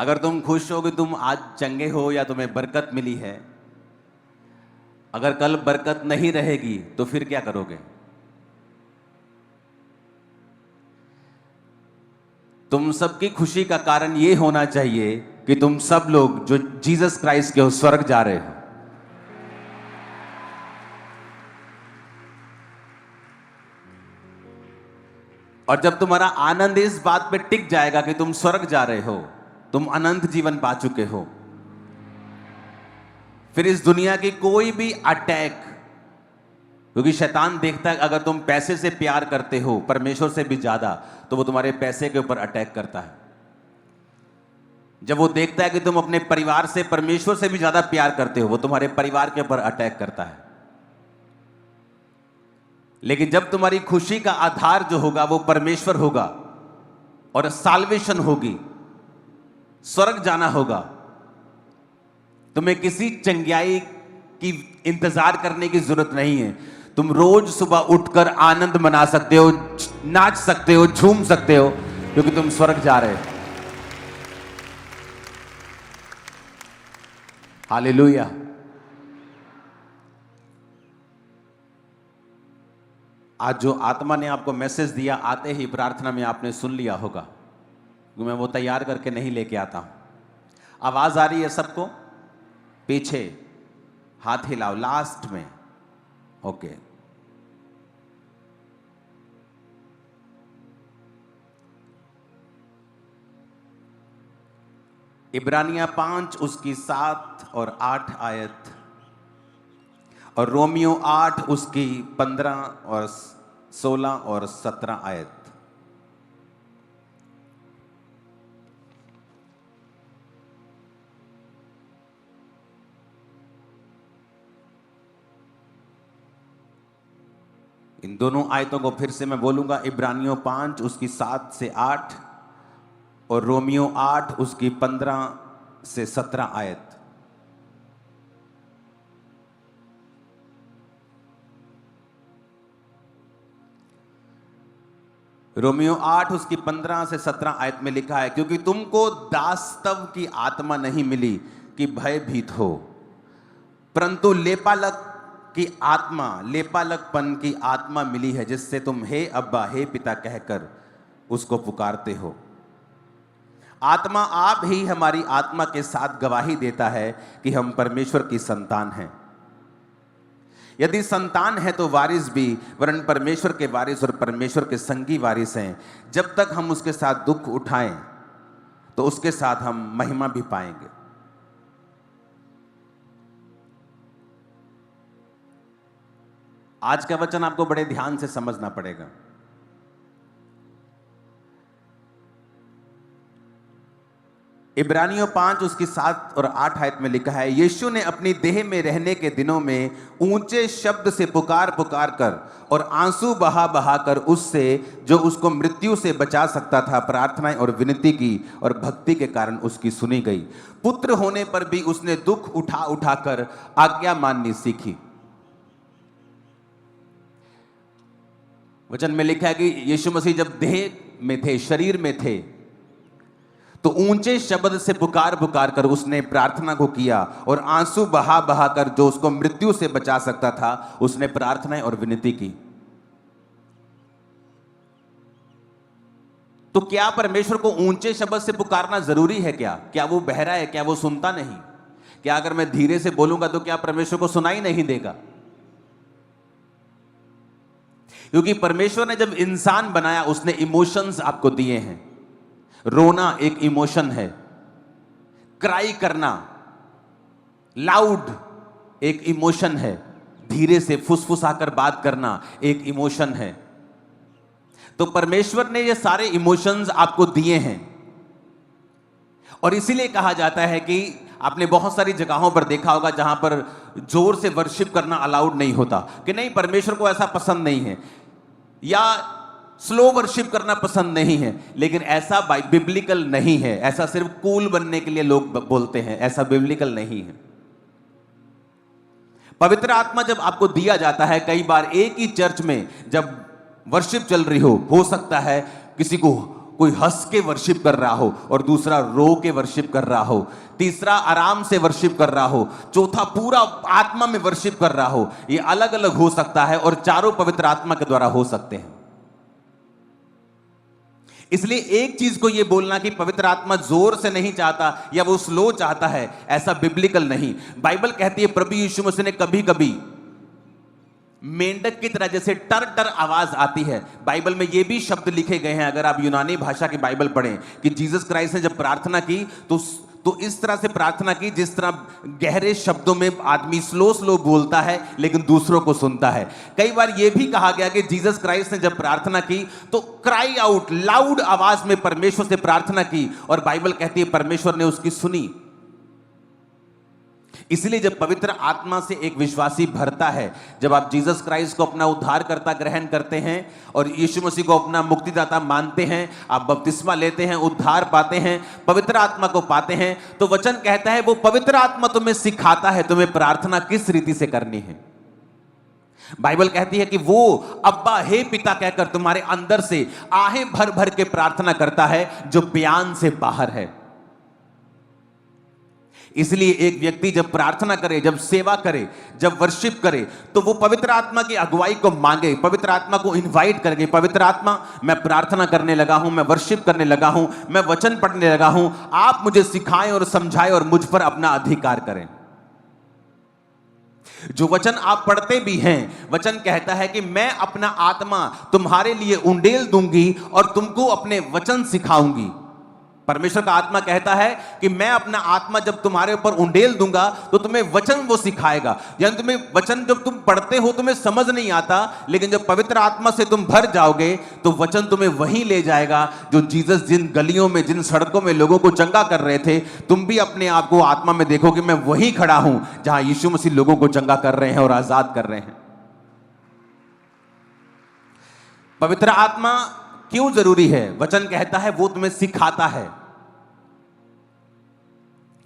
अगर तुम खुश हो कि तुम आज चंगे हो या तुम्हें बरकत मिली है, अगर कल बरकत नहीं रहेगी तो फिर क्या करोगे? तुम सबकी खुशी का कारण यह होना चाहिए कि तुम सब लोग जो जीसस क्राइस्ट के हो स्वर्ग जा रहे हो। और जब तुम्हारा आनंद इस बात पे टिक जाएगा कि तुम स्वर्ग जा रहे हो, तुम अनंत जीवन पा चुके हो, फिर इस दुनिया की कोई भी अटैक, क्योंकि शैतान देखता है अगर तुम पैसे से प्यार करते हो परमेश्वर से भी ज्यादा, तो वो तुम्हारे पैसे के ऊपर अटैक करता है। जब वो देखता है कि तुम अपने परिवार से परमेश्वर से भी ज्यादा प्यार करते हो, वो तुम्हारे परिवार के ऊपर अटैक करता है। लेकिन जब तुम्हारी खुशी का आधार जो होगा वो परमेश्वर होगा और साल्वेशन होगी, स्वर्ग जाना होगा, तुम्हें किसी चंगियाई की इंतजार करने की जरूरत नहीं है। तुम रोज सुबह उठकर आनंद मना सकते हो, नाच सकते हो, झूम सकते हो, क्योंकि तुम स्वर्ग जा रहे हो। हालेलुया। आज जो आत्मा ने आपको मैसेज दिया, आते ही प्रार्थना में आपने सुन लिया होगा, क्योंकि मैं वो तैयार करके नहीं लेके आता हूं। आवाज आ रही है सबको? पीछे हाथ हिलाओ, लास्ट में। ओके। इब्रानियां 5 उसकी 7 और 8 आयत, और रोमियो 8 उसकी 15 और 16 और 17 आयत। इन दोनों आयतों को फिर से मैं बोलूंगा। इब्रानियों 5 उसकी 7 से 8 और रोमियो 8 उसकी 15 से 17 आयत। रोमियो 8 उसकी 15 से 17 आयत में लिखा है, क्योंकि तुमको दासत्व की आत्मा नहीं मिली कि भयभीत हो, परंतु लेपालक की आत्मा, लेपालकपन की आत्मा मिली है, जिससे तुम हे अब्बा, हे पिता कहकर उसको पुकारते हो। आत्मा आप ही हमारी आत्मा के साथ गवाही देता है कि हम परमेश्वर की संतान हैं। यदि संतान है तो वारिस भी, वरन परमेश्वर के वारिस और परमेश्वर के संगी वारिस हैं। जब तक हम उसके साथ दुख उठाएं तो उसके साथ हम महिमा भी पाएंगे। आज का वचन आपको बड़े ध्यान से समझना पड़ेगा। इब्रानियों 5 उसकी 7 और 8 आयत में लिखा है, यीशु ने अपनी देह में रहने के दिनों में ऊंचे शब्द से पुकार पुकार कर और आंसू बहा बहा कर उससे जो उसको मृत्यु से बचा सकता था प्रार्थनाएं और विनती की, और भक्ति के कारण उसकी सुनी गई। पुत्र होने पर भी उसने दुख उठा उठा कर आज्ञा माननी सीखी। वचन में लिखा है कि यीशु मसीह जब देह में थे, शरीर में थे, तो ऊंचे शब्द से पुकार पुकार कर उसने प्रार्थना को किया, और आंसू बहा बहा कर जो उसको मृत्यु से बचा सकता था उसने प्रार्थनाएं और विनती की। तो क्या परमेश्वर को ऊंचे शब्द से पुकारना जरूरी है? क्या वो बहरा है? क्या वो सुनता नहीं? क्या अगर मैं धीरे से बोलूंगा तो क्या परमेश्वर को सुनाई नहीं देगा? क्योंकि परमेश्वर ने जब इंसान बनाया उसने इमोशंस आपको दिए हैं। रोना एक इमोशन है, क्राई करना, लाउड एक इमोशन है, धीरे से फुसफुसाकर बात करना एक इमोशन है। तो परमेश्वर ने ये सारे इमोशंस आपको दिए हैं, और इसीलिए कहा जाता है कि आपने बहुत सारी जगहों पर देखा होगा जहां पर जोर से वर्शिप करना अलाउड नहीं होता, कि नहीं परमेश्वर को ऐसा पसंद नहीं है, या स्लो वर्शिप करना पसंद नहीं है। लेकिन ऐसा बिब्लिकल नहीं है, ऐसा सिर्फ कूल बनने के लिए लोग बोलते हैं, ऐसा बिब्लिकल नहीं है। पवित्र आत्मा जब आपको दिया जाता है, कई बार एक ही चर्च में जब वर्शिप चल रही हो सकता है किसी को कोई हंस के वर्शिप कर रहा हो और दूसरा रो के वर्शिप कर रहा हो, तीसरा आराम से वर्शिप कर रहा हो, चौथा पूरा आत्मा में वर्शिप कर रहा हो। ये अलग अलग हो सकता है और चारों पवित्र आत्मा के द्वारा हो सकते हैं। इसलिए एक चीज को यह बोलना कि पवित्र आत्मा जोर से नहीं चाहता या वो स्लो चाहता है, ऐसा बिब्लिकल नहीं। बाइबल कहती है प्रभु यीशु मसीह ने कभी कभी मेंढक की तरह जैसे टर टर आवाज आती है। बाइबल में ये भी शब्द लिखे गए हैं, अगर आप यूनानी भाषा की बाइबल पढ़ें, कि जीसस क्राइस्ट ने जब प्रार्थना की तो इस तरह से प्रार्थना की जिस तरह गहरे शब्दों में आदमी स्लो स्लो बोलता है लेकिन दूसरों को सुनता है। कई बार यह भी कहा गया कि जीसस क्राइस्ट ने जब प्रार्थना की तो क्राई आउट, लाउड आवाज में परमेश्वर से प्रार्थना की और बाइबल कहती है परमेश्वर ने उसकी सुनी। इसलिए जब पवित्र आत्मा से एक विश्वासी भरता है, जब आप जीसस क्राइस्ट को अपना उद्धारकर्ता ग्रहण करते हैं और यीशु मसीह को अपना मुक्तिदाता मानते हैं, आप बपतिस्मा लेते हैं, उद्धार पाते हैं, पवित्र आत्मा को पाते हैं, तो वचन कहता है वो पवित्र आत्मा तुम्हें सिखाता है तुम्हें प्रार्थना किस रीति से करनी है। बाइबल कहती है कि वो अब्बा हे पिता कहकर तुम्हारे अंदर से आहें भर भर के प्रार्थना करता है जो बयान से बाहर है। इसलिए एक व्यक्ति जब प्रार्थना करे, जब सेवा करे, जब वर्शिप करे, तो वो पवित्र आत्मा की अगुवाई को मांगे, पवित्र आत्मा को इनवाइट करके, पवित्र आत्मा मैं प्रार्थना करने लगा हूं, मैं वर्शिप करने लगा हूं, मैं वचन पढ़ने लगा हूं, आप मुझे सिखाएं और समझाएं और मुझ पर अपना अधिकार करें। जो वचन आप पढ़ते भी हैं, वचन कहता है कि मैं अपना आत्मा तुम्हारे लिए उंडेल दूंगी और तुमको अपने वचन सिखाऊंगी। परमेश्वर का आत्मा कहता है कि मैं अपना आत्मा जब तुम्हारे ऊपर उंडेल दूंगा तो तुम्हें वचन वो सिखाएगा। यानी तुम्हें वचन जब तुम पढ़ते हो तुम्हें समझ नहीं आता, लेकिन जब पवित्र आत्मा से तुम भर जाओगे तो वचन तुम्हें वहीं ले जाएगा जो जीसस जिन गलियों में, जिन सड़कों में लोगों को चंगा कर रहे थे, तुम भी अपने आप को आत्मा में देखो कि मैं वहीं खड़ा हूं जहां यीशु मसीह लोगों को चंगा कर रहे हैं और आजाद कर रहे हैं। पवित्र आत्मा क्यों जरूरी है? वचन कहता है वो तुम्हें सिखाता है।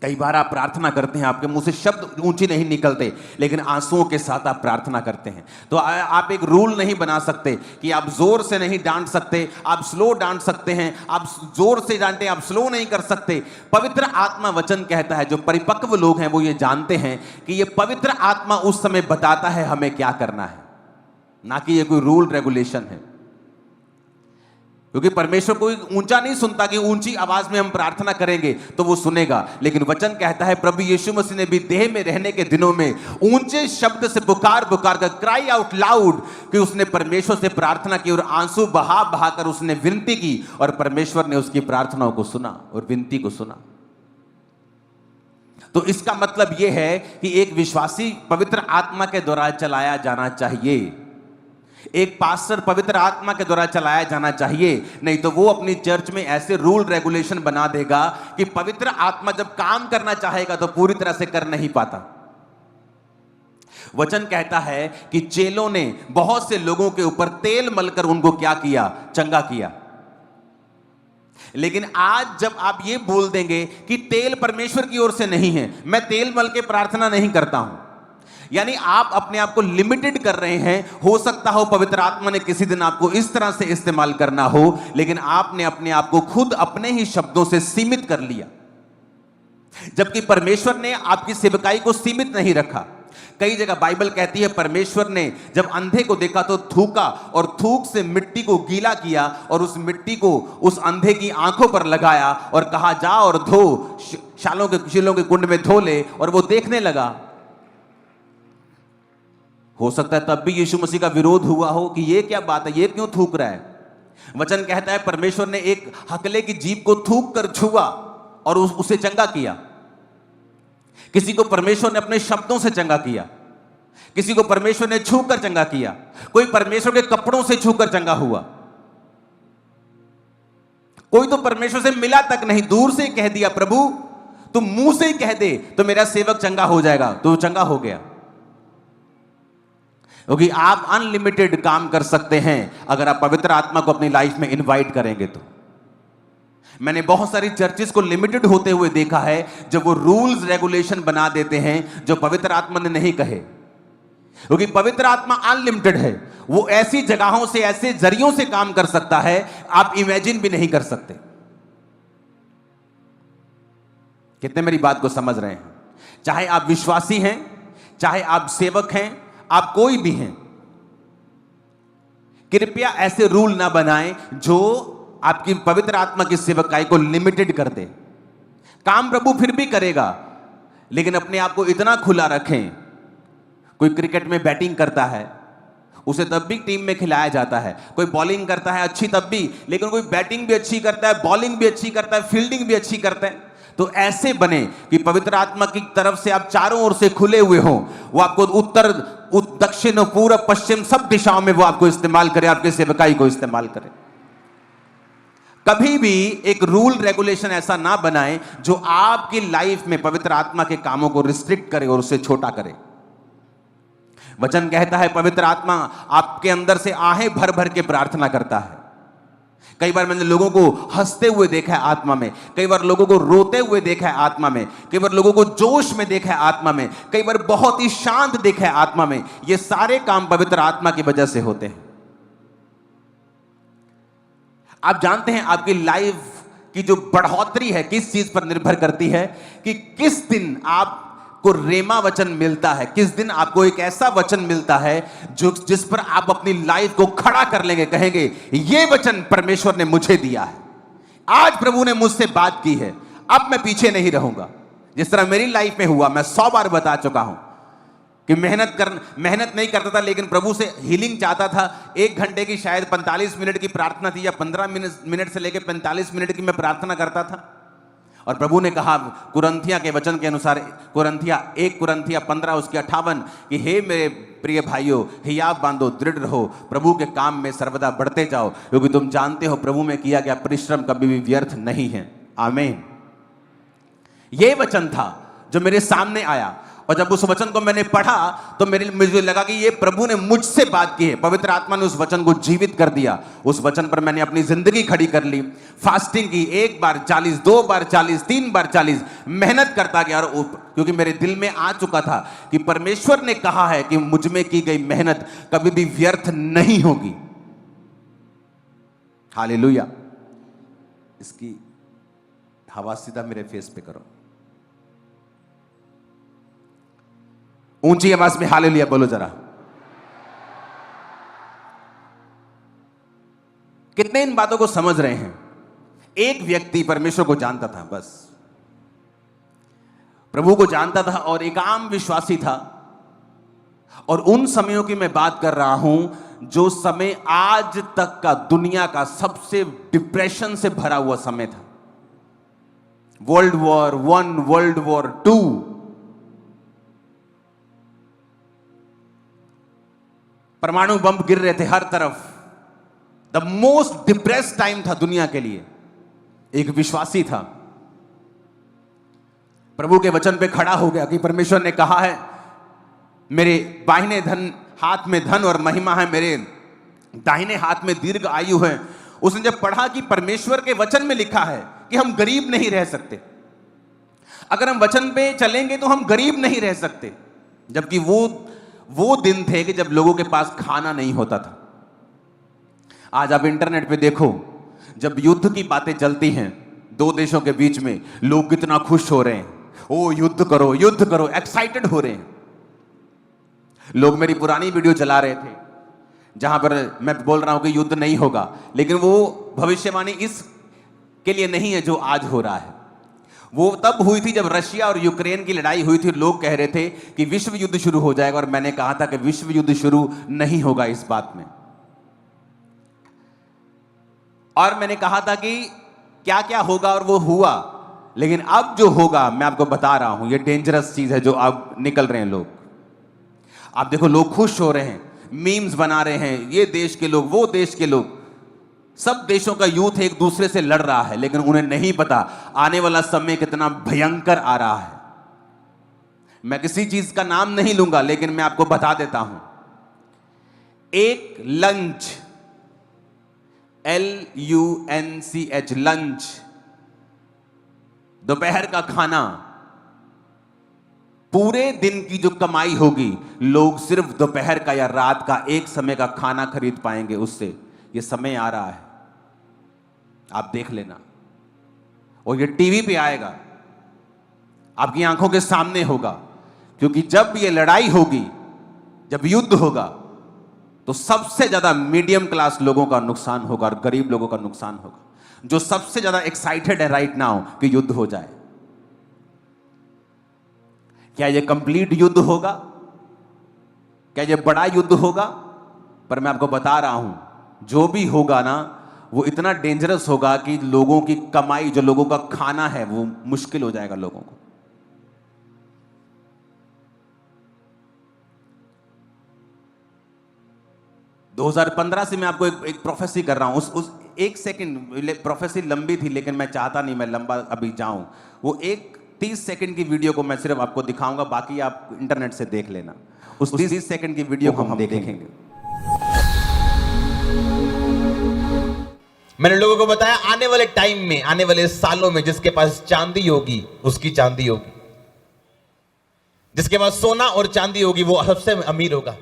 कई बार आप प्रार्थना करते हैं, आपके मुंह से शब्द ऊंचे नहीं निकलते, लेकिन आंसुओं के साथ आप प्रार्थना करते हैं। तो आप एक रूल नहीं बना सकते कि आप जोर से नहीं डांट सकते, आप स्लो डांट सकते हैं, आप जोर से डांटे, आप स्लो नहीं कर सकते। पवित्र आत्मा, वचन कहता है, जो परिपक्व लोग हैं वो ये जानते हैं कि ये पवित्र आत्मा उस समय बताता है हमें क्या करना है, ना कि ये कोई रूल रेगुलेशन है। क्योंकि परमेश्वर कोई ऊंचा नहीं सुनता कि ऊंची आवाज में हम प्रार्थना करेंगे तो वो सुनेगा, लेकिन वचन कहता है प्रभु यीशु मसीह ने भी देह में रहने के दिनों में ऊंचे शब्द से पुकार पुकार कर, क्राई आउट लाउड, कि उसने परमेश्वर से प्रार्थना की और आंसू बहा बहा कर उसने विनती की और परमेश्वर ने उसकी प्रार्थनाओं को सुना और विनती को सुना। तो इसका मतलब यह है कि एक विश्वासी पवित्र आत्मा के द्वारा चलाया जाना चाहिए, एक पास्टर पवित्र आत्मा के द्वारा चलाया जाना चाहिए। नहीं तो वो अपनी चर्च में ऐसे रूल रेगुलेशन बना देगा कि पवित्र आत्मा जब काम करना चाहेगा तो पूरी तरह से कर नहीं पाता। वचन कहता है कि चेलों ने बहुत से लोगों के ऊपर तेल मलकर उनको क्या किया? चंगा किया। लेकिन आज जब आप ये बोल देंगे कि तेल परमेश्वर की ओर से नहीं है, मैं तेल मल के प्रार्थना नहीं करता हूं, यानी आप अपने आप को लिमिटेड कर रहे हैं। हो सकता हो पवित्र आत्मा ने किसी दिन आपको इस तरह से इस्तेमाल करना हो, लेकिन आपने अपने आप को खुद अपने ही शब्दों से सीमित कर लिया, जबकि परमेश्वर ने आपकी सेवकाई को सीमित नहीं रखा। कई जगह बाइबल कहती है परमेश्वर ने जब अंधे को देखा तो थूका और थूक से मिट्टी को गीला किया और उस मिट्टी को उस अंधे की आंखों पर लगाया और कहा जा और धो, शालों के कुंड में धो ले, और वो देखने लगा। हो सकता है तब भी यीशु मसीह का विरोध हुआ हो कि ये क्या बात है, ये क्यों थूक रहा है। वचन कहता है परमेश्वर ने एक हकले की जीभ को थूक कर छुआ और उसे चंगा किया। किसी को परमेश्वर ने अपने शब्दों से चंगा किया, किसी को परमेश्वर ने छू कर चंगा किया, कोई परमेश्वर के कपड़ों से छूकर चंगा हुआ, कोई तो परमेश्वर से मिला तक नहीं, दूर से कह दिया प्रभु तुम मुंह से ही कह दे तो मेरा सेवक चंगा हो जाएगा, तो चंगा हो गया। क्योंकि आप अनलिमिटेड काम कर सकते हैं अगर आप पवित्र आत्मा को अपनी लाइफ में इनवाइट करेंगे तो। मैंने बहुत सारी चर्चेस को लिमिटेड होते हुए देखा है जब वो रूल्स रेगुलेशन बना देते हैं जो पवित्र आत्मा ने नहीं कहे। क्योंकि पवित्र आत्मा अनलिमिटेड है। वो ऐसी जगहों से, ऐसे जरियों से काम कर सकता है आप इमेजिन भी नहीं कर सकते। कितने मेरी बात को समझ रहे हैं? चाहे आप विश्वासी हैं, चाहे आप सेवक हैं, आप कोई भी हैं, कृपया ऐसे रूल ना बनाएं जो आपकी पवित्र आत्मा की सेवकाई को लिमिटेड कर दे। काम प्रभु फिर भी करेगा, लेकिन अपने आप को इतना खुला रखें। कोई क्रिकेट में बैटिंग करता है, उसे तब भी टीम में खिलाया जाता है। कोई बॉलिंग करता है अच्छी तब भी, लेकिन कोई बैटिंग भी अच्छी करता है, बॉलिंग भी अच्छी करता है, फील्डिंग भी अच्छी करता है। तो ऐसे बने कि पवित्र आत्मा की तरफ से आप चारों ओर से खुले हुए हों। वो आपको उत्तर, दक्षिण, पूरब, पश्चिम सब दिशाओं में वो आपको इस्तेमाल करे, आपके सेवकाई को इस्तेमाल करे। कभी भी एक रूल रेगुलेशन ऐसा ना बनाएं जो आपकी लाइफ में पवित्र आत्मा के कामों को रिस्ट्रिक्ट करे और उसे छोटा करे। वचन कहता है पवित्र आत्मा आपके अंदर से आहें भर भर के प्रार्थना करता है। कई बार मैंने लोगों को हंसते हुए देखा है आत्मा में, कई बार लोगों को रोते हुए देखा है आत्मा में, कई बार लोगों को जोश में देखा है आत्मा में, कई बार बहुत ही शांत देखा है आत्मा में। ये सारे काम पवित्र आत्मा की वजह से होते हैं। आप जानते हैं आपकी लाइफ की जो बढ़ोतरी है किस चीज पर निर्भर करती है? कि किस दिन आपको रेमा वचन मिलता है, किस दिन आपको एक ऐसा वचन मिलता है जो जिस पर आप अपनी लाइफ को खड़ा कर लेंगे, कहेंगे ये वचन परमेश्वर ने मुझे दिया है, आज प्रभु ने मुझसे बात की है, अब मैं पीछे नहीं रहूंगा। जिस तरह मेरी लाइफ में हुआ, मैं 100 बार बता चुका हूं कि मेहनत नहीं करता था, लेकिन प्रभु से हीलिंग चाहता था। 1 घंटे की शायद 45 मिनट की प्रार्थना थी, या 15 मिनट से लेकर 45 मिनट की मैं प्रार्थना करता था। और प्रभु ने कहा कुरंथिया के वचन के अनुसार, 1 कुरंथिया 15 उसकी 58, कि हे मेरे प्रिय भाइयों, हियाव बांधो, दृढ़ रहो, प्रभु के काम में सर्वदा बढ़ते जाओ, क्योंकि तुम जानते हो प्रभु में किया गया परिश्रम कभी भी व्यर्थ नहीं है। आमीन। ये वचन था जो मेरे सामने आया, और जब उस वचन को मैंने पढ़ा तो मुझे लगा कि ये प्रभु ने मुझसे बात की है। पवित्र आत्मा ने उस वचन को जीवित कर दिया। उस वचन पर मैंने अपनी जिंदगी खड़ी कर ली, फास्टिंग की, 1 बार 40, 2 बार 40, 3 बार 40, मेहनत करता गया। और क्योंकि मेरे दिल में आ चुका था कि परमेश्वर ने कहा है कि मुझ में की गई मेहनत कभी भी व्यर्थ नहीं होगी। हालेलुया। इसकी हवा सीधा मेरे फेस पे करो, ऊंची आवाज में हालेलुया बोलो जरा। कितने इन बातों को समझ रहे हैं? एक व्यक्ति परमेश्वर को जानता था, बस प्रभु को जानता था और एक आम विश्वासी था। और उन समयों की मैं बात कर रहा हूं जो समय आज तक का दुनिया का सबसे डिप्रेशन से भरा हुआ समय था। वर्ल्ड वॉर 1, वर्ल्ड वॉर 2, परमाणु बम गिर रहे थे हर तरफ। द मोस्ट डिप्रेस्ड टाइम था दुनिया के लिए। एक विश्वासी था, प्रभु के वचन पे खड़ा हो गया कि परमेश्वर ने कहा है मेरे बाहिने हाथ में धन और महिमा है, मेरे दाहिने हाथ में दीर्घ आयु है। उसने जब पढ़ा कि परमेश्वर के वचन में लिखा है कि हम गरीब नहीं रह सकते, अगर हम वचन पे चलेंगे तो हम गरीब नहीं रह सकते, जबकि वो दिन थे कि जब लोगों के पास खाना नहीं होता था। आज आप इंटरनेट पे देखो, जब युद्ध की बातें चलती हैं 2 देशों के बीच में, लोग कितना खुश हो रहे हैं, ओ युद्ध करो युद्ध करो, एक्साइटेड हो रहे हैं। लोग मेरी पुरानी वीडियो चला रहे थे जहां पर मैं बोल रहा हूं कि युद्ध नहीं होगा, लेकिन वो भविष्यवाणी इस के लिए नहीं है जो आज हो रहा है। वो तब हुई थी जब रशिया और यूक्रेन की लड़ाई हुई थी। लोग कह रहे थे कि विश्व युद्ध शुरू हो जाएगा, और मैंने कहा था कि विश्व युद्ध शुरू नहीं होगा इस बात में। और मैंने कहा था कि क्या क्या होगा, और वो हुआ। लेकिन अब जो होगा मैं आपको बता रहा हूं, ये डेंजरस चीज है जो अब निकल रहे हैं लोग। आप देखो, लोग खुश हो रहे हैं, मीम्स बना रहे हैं, ये देश के लोग, वो देश के लोग, सब देशों का यूथ एक दूसरे से लड़ रहा है, लेकिन उन्हें नहीं पता आने वाला समय कितना भयंकर आ रहा है। मैं किसी चीज का नाम नहीं लूंगा, लेकिन मैं आपको बता देता हूं, एक लंच, LUNCH, लंच, दोपहर का खाना पूरे दिन की जो कमाई होगी लोग सिर्फ दोपहर का या रात का एक समय का खाना खरीद पाएंगे उससे। ये समय आ रहा है, आप देख लेना। और ये टीवी पे आएगा, आपकी आंखों के सामने होगा। क्योंकि जब ये लड़ाई होगी, जब युद्ध होगा, तो सबसे ज्यादा मीडियम क्लास लोगों का नुकसान होगा और गरीब लोगों का नुकसान होगा, जो सबसे ज्यादा एक्साइटेड है राइट नाउ कि युद्ध हो जाए। क्या ये कंप्लीट युद्ध होगा? क्या ये बड़ा युद्ध होगा? पर मैं आपको बता रहा हूं, जो भी होगा ना, वो इतना डेंजरस होगा कि लोगों की कमाई, जो लोगों का खाना है, वो मुश्किल हो जाएगा लोगों को। दो 2015 से मैं आपको एक प्रोफेसी कर रहा हूं। उस एक सेकंड प्रोफेसी लंबी थी, लेकिन मैं चाहता नहीं मैं लंबा अभी जाऊं। वो एक 30 सेकंड की वीडियो को मैं सिर्फ आपको दिखाऊंगा, बाकी आप इंटरनेट से देख लेना। उस 30 सेकंड की वीडियो को हम देखेंगे। मैंने लोगों को बताया आने वाले टाइम में, आने वाले सालों में जिसके पास चांदी होगी उसकी चांदी होगी, जिसके पास सोना और चांदी होगी वो सबसे अमीर होगा।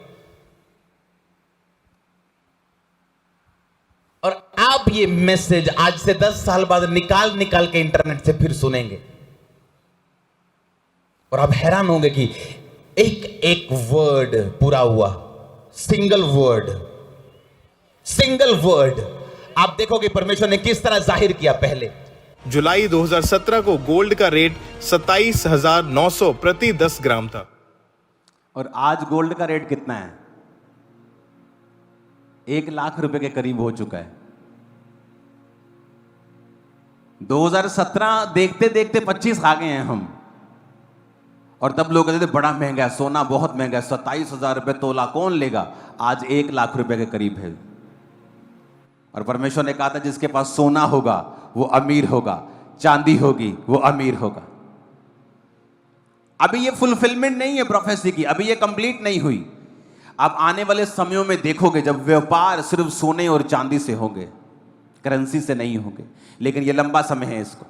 और आप ये मैसेज आज से 10 साल बाद निकाल निकाल के इंटरनेट से फिर सुनेंगे और आप हैरान होंगे कि एक एक वर्ड पूरा हुआ। सिंगल वर्ड आप देखोगे परमेश्वर ने किस तरह जाहिर किया। पहले जुलाई 2017 को गोल्ड का रेट 27,900 प्रति 10 ग्राम था। और आज गोल्ड का रेट कितना है? 1 लाख रुपए के करीब हो चुका है। 2017 देखते देखते 25 आ गए हैं हम। और तब लोग कहते थे बड़ा महंगा है, सोना बहुत महंगा है, 27,000 रुपए तोला कौन लेगा। आज 1 लाख रुपए के करीब है। और परमेश्वर ने कहा था जिसके पास सोना होगा वो अमीर होगा, चांदी होगी वो अमीर होगा। अभी ये फुलफिलमेंट नहीं है प्रोफेसी की, अभी ये कंप्लीट नहीं हुई। आप आने वाले समयों में देखोगे जब व्यापार सिर्फ सोने और चांदी से होंगे, करेंसी से नहीं होंगे। लेकिन ये लंबा समय है इसको।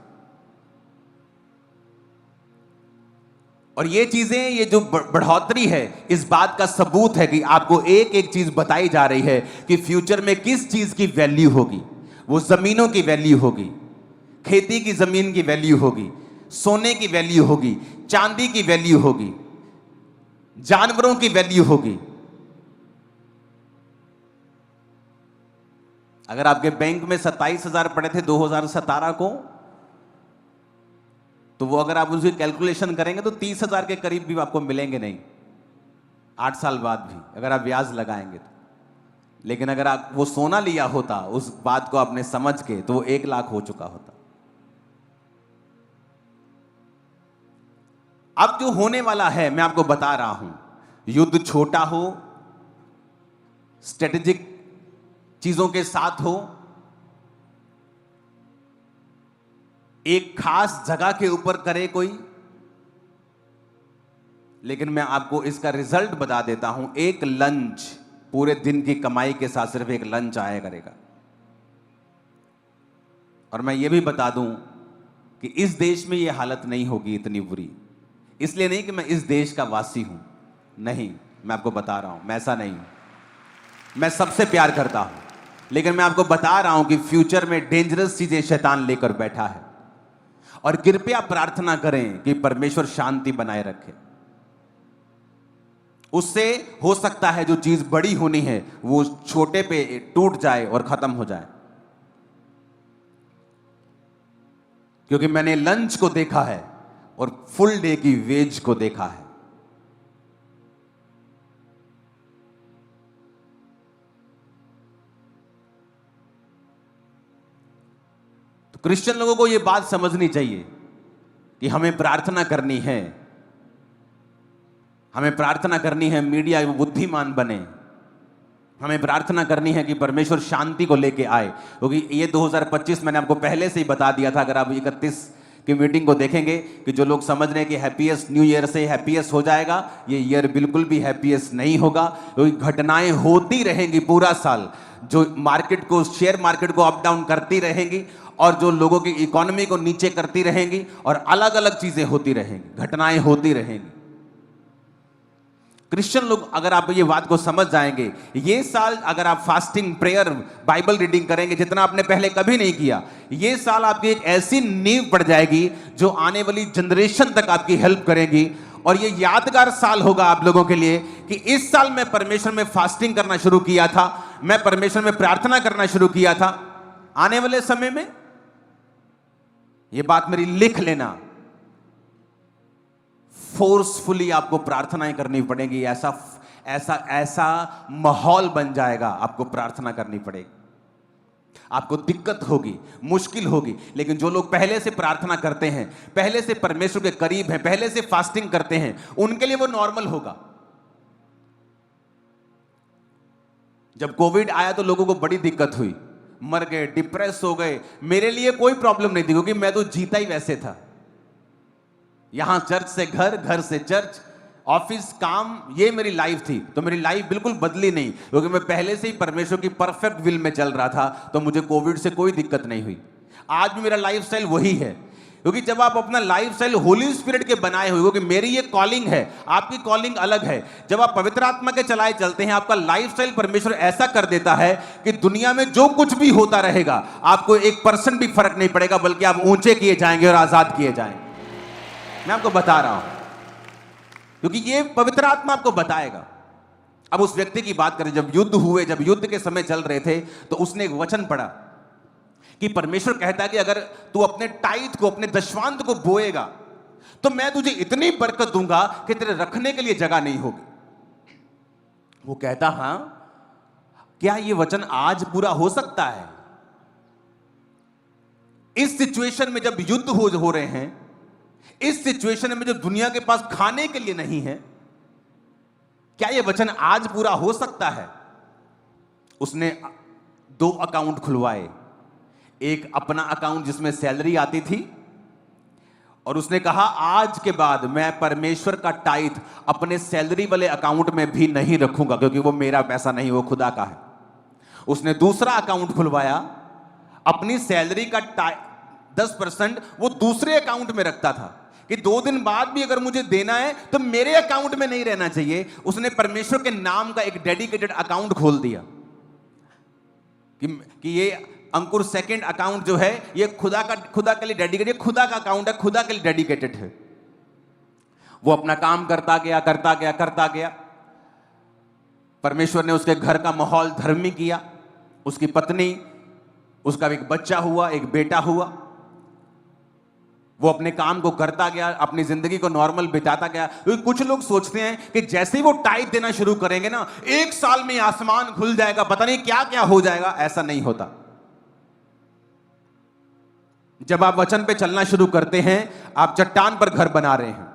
और ये चीजें, ये जो बढ़ोतरी है, इस बात का सबूत है कि आपको एक एक चीज बताई जा रही है कि फ्यूचर में किस चीज की वैल्यू होगी। वो जमीनों की वैल्यू होगी, खेती की जमीन की वैल्यू होगी, सोने की वैल्यू होगी, चांदी की वैल्यू होगी, जानवरों की वैल्यू होगी। अगर आपके बैंक में 27,000 पड़े थे 2017 को, तो वो अगर आप उसकी कैलकुलेशन करेंगे तो 30,000 के करीब भी आपको मिलेंगे नहीं 8 साल बाद भी, अगर आप ब्याज लगाएंगे तो। लेकिन अगर आप वो सोना लिया होता, उस बात को आपने समझ के, तो वो 1 लाख हो चुका होता। अब जो होने वाला है मैं आपको बता रहा हूं, युद्ध छोटा हो, स्ट्रेटेजिक चीजों के साथ हो, एक खास जगह के ऊपर करे कोई, लेकिन मैं आपको इसका रिजल्ट बता देता हूं। एक लंच, पूरे दिन की कमाई के साथ सिर्फ एक लंच आया करेगा। और मैं ये भी बता दूं कि इस देश में ये हालत नहीं होगी इतनी बुरी। इसलिए नहीं कि मैं इस देश का वासी हूं, नहीं, मैं आपको बता रहा हूं मैं ऐसा नहीं हूं। मैं सबसे प्यार करता हूं, लेकिन मैं आपको बता रहा हूं कि फ्यूचर में डेंजरस चीजें शैतान लेकर बैठा है। और कृपया प्रार्थना करें कि परमेश्वर शांति बनाए रखे। उससे हो सकता है जो चीज बड़ी होनी है वो छोटे पे टूट जाए और खत्म हो जाए। क्योंकि मैंने लंच को देखा है और फुल डे की वेज को देखा है। तो क्रिश्चियन लोगों को यह बात समझनी चाहिए कि हमें प्रार्थना करनी है, हमें प्रार्थना करनी है मीडिया बुद्धिमान बने, हमें प्रार्थना करनी है कि परमेश्वर शांति को लेके आए। क्योंकि ये 2025 मैंने आपको पहले से ही बता दिया था। अगर आप 31 की मीटिंग को देखेंगे कि जो लोग समझ रहे हैं कि हैप्पीएस्ट न्यू ईयर से हैप्पीएस्ट हो जाएगा, ये ईयर बिल्कुल भी हैप्पीएस्ट नहीं होगा। क्योंकि घटनाएं होती रहेंगी पूरा साल, जो मार्केट को, शेयर मार्केट को अप डाउन करती रहेंगी और जो लोगों की इकोनॉमी को नीचे करती रहेंगी और अलग अलग चीजें होती रहेंगी, घटनाएं होती रहेंगी। क्रिश्चियन लोग अगर आप ये बात को समझ जाएंगे, ये साल अगर आप फास्टिंग, प्रेयर, बाइबल रीडिंग करेंगे जितना आपने पहले कभी नहीं किया, ये साल आपकी एक ऐसी नींव पड़ जाएगी जो आने वाली जनरेशन तक आपकी हेल्प करेगी। और ये यादगार साल होगा आप लोगों के लिए कि इस साल मैं परमेश्वर में फास्टिंग करना शुरू किया था, मैं परमेश्वर में प्रार्थना करना शुरू किया था। आने वाले समय में ये बात मेरी लिख लेना, फोर्सफुली आपको प्रार्थनाएं करनी पड़ेगी। ऐसा ऐसा ऐसा माहौल बन जाएगा, आपको प्रार्थना करनी पड़ेगी। आपको दिक्कत होगी, मुश्किल होगी, लेकिन जो लोग पहले से प्रार्थना करते हैं, पहले से परमेश्वर के करीब हैं, पहले से फास्टिंग करते हैं, उनके लिए वो नॉर्मल होगा। जब कोविड आया तो लोगों को बड़ी दिक्कत हुई, मर गए, डिप्रेस हो गए। मेरे लिए कोई प्रॉब्लम नहीं थी क्योंकि मैं तो जीता ही वैसे था। यहां चर्च से घर, घर से चर्च, ऑफिस, काम, ये मेरी लाइफ थी। तो मेरी लाइफ बिल्कुल बदली नहीं क्योंकि मैं पहले से ही परमेश्वर की परफेक्ट विल में चल रहा था, तो मुझे कोविड से कोई दिक्कत नहीं हुई। आज भी मेरा लाइफस्टाइल वही है, क्योंकि जब आप अपना लाइफस्टाइल होली स्पिरिट के बनाए हुए, क्योंकि मेरी ये कॉलिंग है, आपकी कॉलिंग अलग है। जब आप पवित्र आत्मा के चलाए चलते हैं, आपका लाइफस्टाइल परमेश्वर ऐसा कर देता है कि दुनिया में जो कुछ भी होता रहेगा आपको 1% भी फर्क नहीं पड़ेगा, बल्कि आप ऊंचे किए जाएंगे और आजाद किए जाएंगे। मैं आपको बता रहा हूं क्योंकि ये पवित्र आत्मा आपको बताएगा। अब उस व्यक्ति की बात करें, जब युद्ध हुए, जब युद्ध के समय चल रहे थे, तो उसने एक वचन पढ़ा कि परमेश्वर कहता है कि अगर तू अपने टाइट को, अपने दशवांत को बोएगा तो मैं तुझे इतनी बरकत दूंगा कि तेरे रखने के लिए जगह नहीं होगी। वो कहता, हां, क्या ये वचन आज पूरा हो सकता है? इस सिचुएशन में जब युद्ध हो रहे हैं, इस सिचुएशन में जो दुनिया के पास खाने के लिए नहीं है, क्या यह वचन आज पूरा हो सकता है? उसने 2 अकाउंट खुलवाए, एक अपना अकाउंट जिसमें सैलरी आती थी, और उसने कहा आज के बाद मैं परमेश्वर का टाइथ अपने सैलरी वाले अकाउंट में भी नहीं रखूंगा क्योंकि वो मेरा पैसा नहीं, वो खुदा का है। उसने दूसरा अकाउंट खुलवाया, अपनी सैलरी का 10% वो दूसरे अकाउंट में रखता था कि 2 दिन बाद भी अगर मुझे देना है तो मेरे अकाउंट में नहीं रहना चाहिए। उसने परमेश्वर के नाम का एक डेडिकेटेड अकाउंट खोल दिया कि ये अंकुर सेकंड अकाउंट जो है ये खुदा के लिए डेडिकेटेड, खुदा का अकाउंट है, खुदा के लिए डेडिकेटेड है। वो अपना काम करता गया। परमेश्वर ने उसके घर का माहौल धर्मी किया, उसकी पत्नी, उसका एक बच्चा हुआ, एक बेटा हुआ। वो अपने काम को करता गया, अपनी जिंदगी को नॉर्मल बिताता गया। क्योंकि कुछ लोग सोचते हैं कि जैसे ही वो टाइट देना शुरू करेंगे ना, 1 साल में आसमान खुल जाएगा, पता नहीं क्या क्या हो जाएगा। ऐसा नहीं होता। जब आप वचन पे चलना शुरू करते हैं, आप चट्टान पर घर बना रहे हैं।